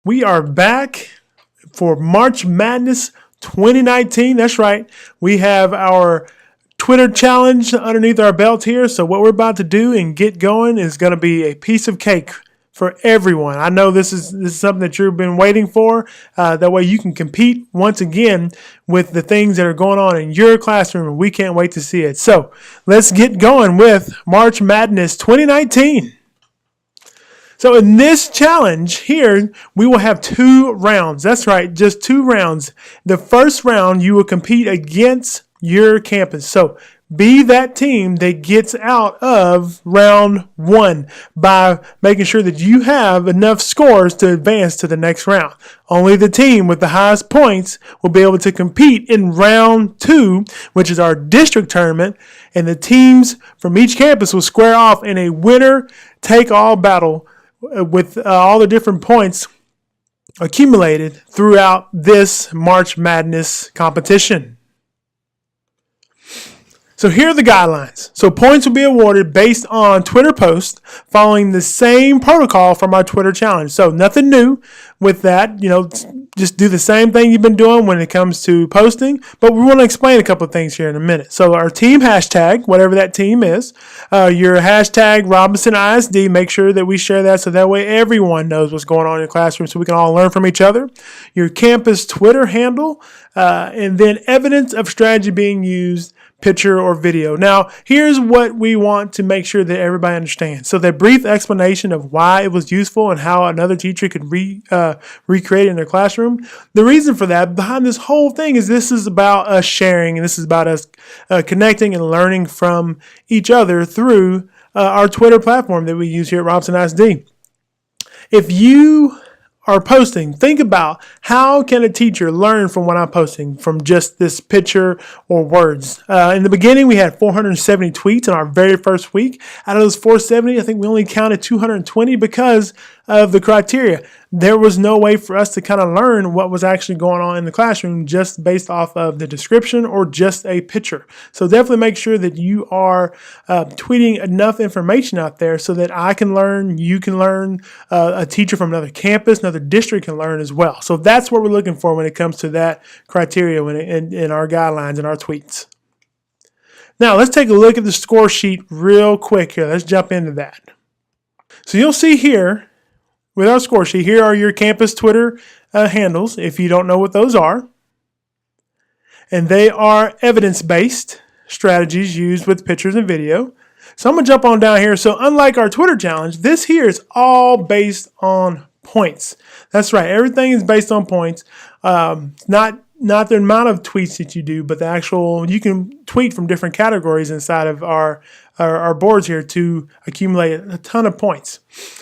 We are back for March Madness 2019. That's right. We have our Twitter challenge underneath our belt here. So what we're about to do and get going is going to be a piece of cake for everyone. I know this is something that you've been waiting for. That way you can compete once again with the things that are going on in your classroom, and we can't wait to see it. So let's get going with March Madness 2019. So in this challenge here, we will have 2 rounds. That's right, just 2 rounds. The first round, you will compete against your campus. So be that team that gets out of round 1 by making sure that you have enough scores to advance to the next round. Only the team with the highest points will be able to compete in round 2, which is our district tournament, and the teams from each campus will square off in a winner-take-all battle with all the different points accumulated throughout this March Madness competition. So here are the guidelines. So points will be awarded based on Twitter posts following the same protocol from our Twitter challenge. So nothing new with that. Just do the same thing you've been doing when it comes to posting. But we want to explain a couple of things here in a minute. So our team hashtag, whatever that team is, your hashtag Robinson ISD, make sure that we share that so that way everyone knows what's going on in your classroom so we can all learn from each other. Your campus Twitter handle, and then evidence of strategy being used, picture or video. Now, here's what we want to make sure that everybody understands. So that brief explanation of why it was useful and how another teacher could recreate it in their classroom. The reason for that behind this whole thing is this is about us sharing, and this is about us connecting and learning from each other through our Twitter platform that we use here at Robinson ISD. If you are posting, think about how can a teacher learn from what I'm posting from just this picture or words. In the beginning, we had 470 tweets in our very first week. Out of those 470, I think we only counted 220 because of the criteria. There was no way for us to kind of learn what was actually going on in the classroom just based off of the description or just a picture. So definitely make sure that you are tweeting enough information out there so that I can learn, you can learn, a teacher from another campus, another district can learn as well. So that's what we're looking for when it comes to that criteria in our guidelines and our tweets. Now let's take a look at the score sheet real quick here. Let's jump into that. So you'll see here, with our score sheet, here are your campus Twitter handles, if you don't know what those are. And they are evidence-based strategies used with pictures and video. So I'm going to jump on down here. So unlike our Twitter challenge, this here is all based on points. That's right. Everything is based on points. Not the amount of tweets that you do, but the actual, you can tweet from different categories inside of our boards here to accumulate a ton of points.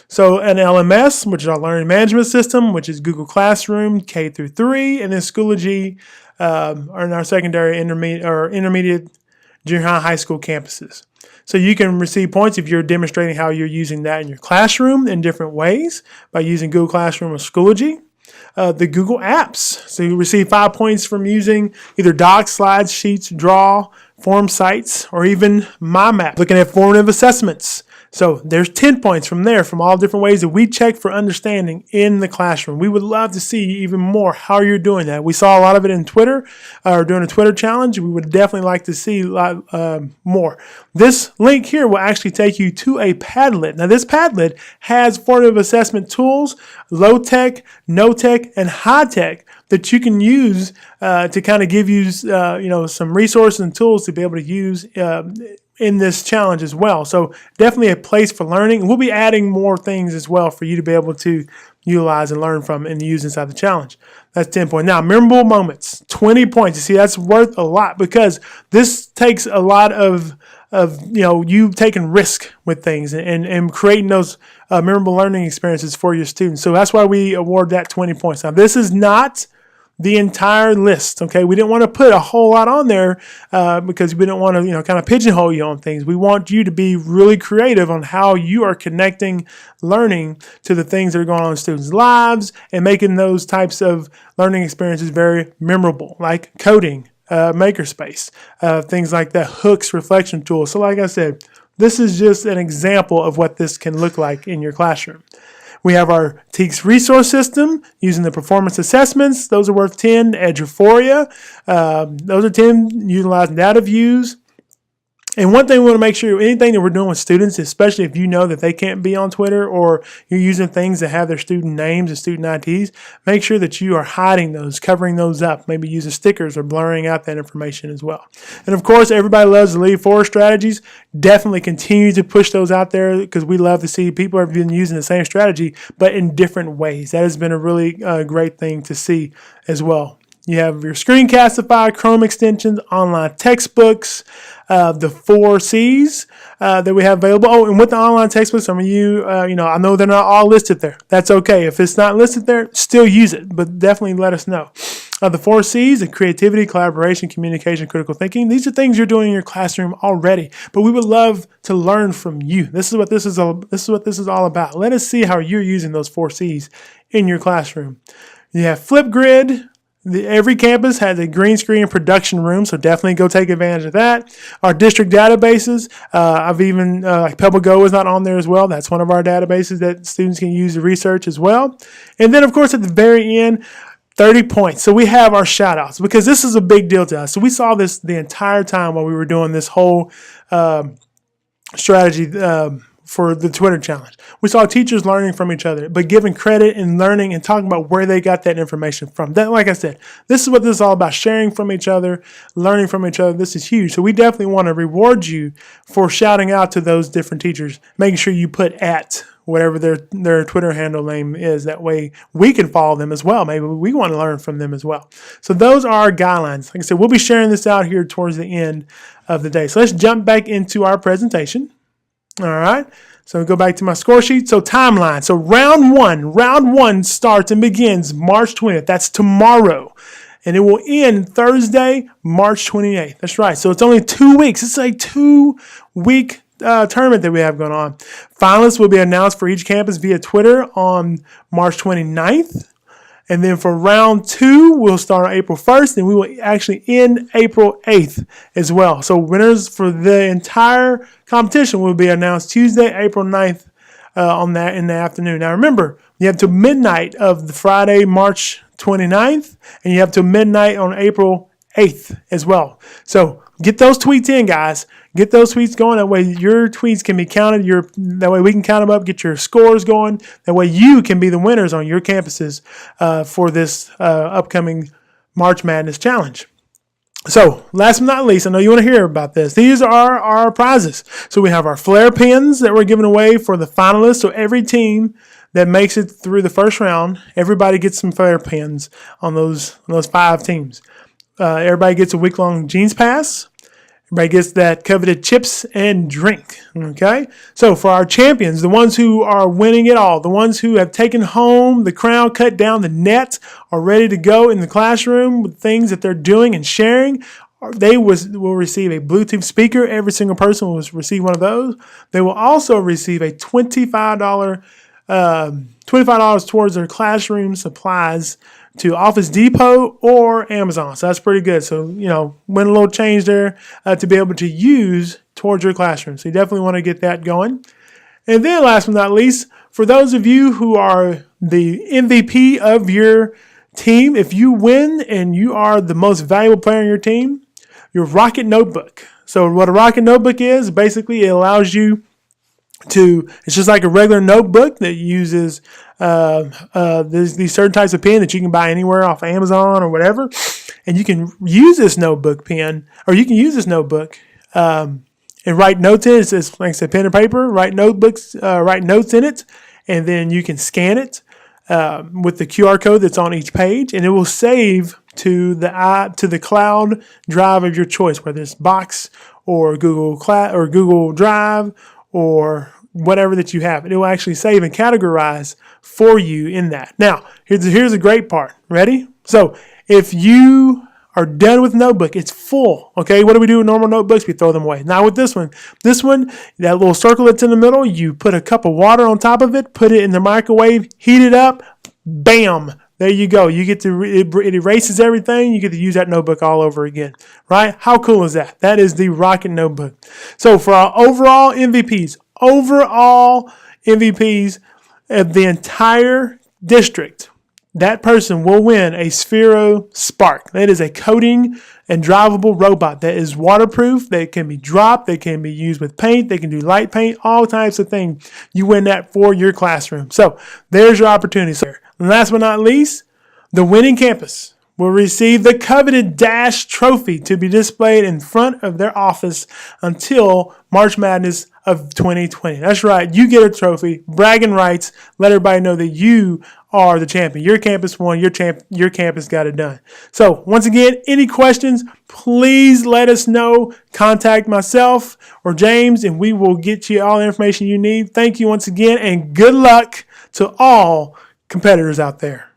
So an LMS, which is our learning management system, which is Google Classroom, K through 3, and then Schoology are in our secondary, intermediate, junior high school campuses. So you can receive points if you're demonstrating how you're using that in your classroom in different ways by using Google Classroom or Schoology. The Google Apps. So you receive 5 points from using either Docs, Slides, Sheets, Draw, Form Sites, or even MyMap. Looking at formative assessments. So there's 10 points from there from all different ways that we check for understanding in the classroom. We would love to see even more how you're doing that. We saw a lot of it in Twitter or during a Twitter challenge. We would definitely like to see more. This link here will actually take you to a Padlet. Now this Padlet has formative assessment tools, low tech, no tech, and high tech that you can use to kind of give you some resources and tools to be able to use in this challenge as well. So definitely a place for learning. We'll be adding more things as well for you to be able to utilize and learn from and use inside the challenge. That's 10 points. Now, memorable moments, 20 points. You see, that's worth a lot because this takes a lot of you taking risk with things and creating those memorable learning experiences for your students. So that's why we award that 20 points. Now, this is not the entire list. Okay, we didn't want to put a whole lot on there because we didn't want to, kind of pigeonhole you on things. We want you to be really creative on how you are connecting learning to the things that are going on in students' lives and making those types of learning experiences very memorable, like coding, Makerspace, things like that, hooks, reflection tools. So like I said, this is just an example of what this can look like in your classroom. We have our TEKS resource system using the performance assessments. Those are worth 10. Eduphoria. Those are 10 utilizing data views. And one thing we want to make sure, anything that we're doing with students, especially if you know that they can't be on Twitter or you're using things that have their student names and student IDs, make sure that you are hiding those, covering those up, maybe using stickers or blurring out that information as well. And of course, everybody loves the Lead Forward strategies. Definitely continue to push those out there because we love to see people have been using the same strategy, but in different ways. That has been a really great thing to see as well. You have your Screencastify, Chrome extensions, online textbooks, the 4 C's that we have available. Oh, and with the online textbooks, some of you, I know they're not all listed there. That's okay. If it's not listed there, still use it, but definitely let us know. The 4 C's, the creativity, collaboration, communication, critical thinking. These are things you're doing in your classroom already, but we would love to learn from you. This is what this is all about. Let us see how you're using those 4 C's in your classroom. You have Flipgrid. Every campus has a green screen production room, so definitely go take advantage of that. Our district databases, like PebbleGo is not on there as well. That's one of our databases that students can use to research as well. And then, of course, at the very end, 30 points. So we have our shout outs because this is a big deal to us. So we saw this the entire time while we were doing this whole strategy for the Twitter challenge. We saw teachers learning from each other, but giving credit and learning and talking about where they got that information from. That, like I said, this is what this is all about, sharing from each other, learning from each other. This is huge. So we definitely want to reward you for shouting out to those different teachers, making sure you put at whatever their Twitter handle name is. That way we can follow them as well. Maybe we want to learn from them as well. So those are our guidelines. Like I said, we'll be sharing this out here towards the end of the day. So let's jump back into our presentation. All right. So go back to my score sheet. So timeline. So round one starts and begins March 20th. That's tomorrow. And it will end Thursday, March 28th. That's right. So it's only 2 weeks. It's a 2-week tournament that we have going on. Finalists will be announced for each campus via Twitter on March 29th. And then for round 2, we'll start on April 1st, and we will actually end April 8th as well. So winners for the entire competition will be announced Tuesday, April 9th in the afternoon. Now remember, you have till midnight of the Friday, March 29th, and you have till midnight on April 8th as well. So get those tweets in, guys. Get those tweets going. That way your tweets can be counted. That way we can count them up, get your scores going. That way you can be the winners on your campuses for this upcoming March Madness Challenge. So last but not least, I know you want to hear about this. These are our prizes. So we have our Flair pins that we're giving away for the finalists. So every team that makes it through the first round, everybody gets some Flair pins on those 5 teams. Everybody gets a week-long jeans pass. Everybody gets that coveted chips and drink, okay? So for our champions, the ones who are winning it all, the ones who have taken home the crown, cut down the net, are ready to go in the classroom with things that they're doing and sharing, they will receive a Bluetooth speaker. Every single person will receive one of those. They will also receive a $25 towards their classroom supplies to Office Depot or Amazon. So that's pretty good. So, win a little change there to be able to use towards your classroom. So you definitely want to get that going. And then last but not least, for those of you who are the MVP of your team, if you win and you are the most valuable player in your team, your Rocket Notebook. So what a Rocket Notebook is, basically it allows you it's just like a regular notebook that uses these certain types of pen that you can buy anywhere off Amazon or whatever. And you can use this notebook pen, or you can use this notebook and write notes in it. It's like I said, pen and paper, write notes in it, and then you can scan it with the QR code that's on each page, and it will save to the cloud drive of your choice, whether it's Box or Google Drive or whatever that you have. It will actually save and categorize for you in that. Now, here's the great part. Ready? So if you are done with notebook, it's full. Okay, what do we do with normal notebooks? We throw them away. Now with this one, that little circle that's in the middle, you put a cup of water on top of it, put it in the microwave, heat it up, bam. There you go. You get to, it erases everything. You get to use that notebook all over again, right? How cool is that? That is the Rocket Notebook. So for our overall MVPs, of the entire district, that person will win a Sphero Spark. That is a coding and drivable robot that is waterproof. They can be dropped. They can be used with paint. They can do light paint, all types of things. You win that for your classroom. So there's your opportunity, sir. And last but not least, the winning campus will receive the coveted Dash Trophy to be displayed in front of their office until March Madness of 2020. That's right. You get a trophy, bragging rights, let everybody know that you are the champion. Your campus won. Your campus got it done. So once again, any questions, please let us know. Contact myself or James, and we will get you all the information you need. Thank you once again, and good luck to all competitors out there.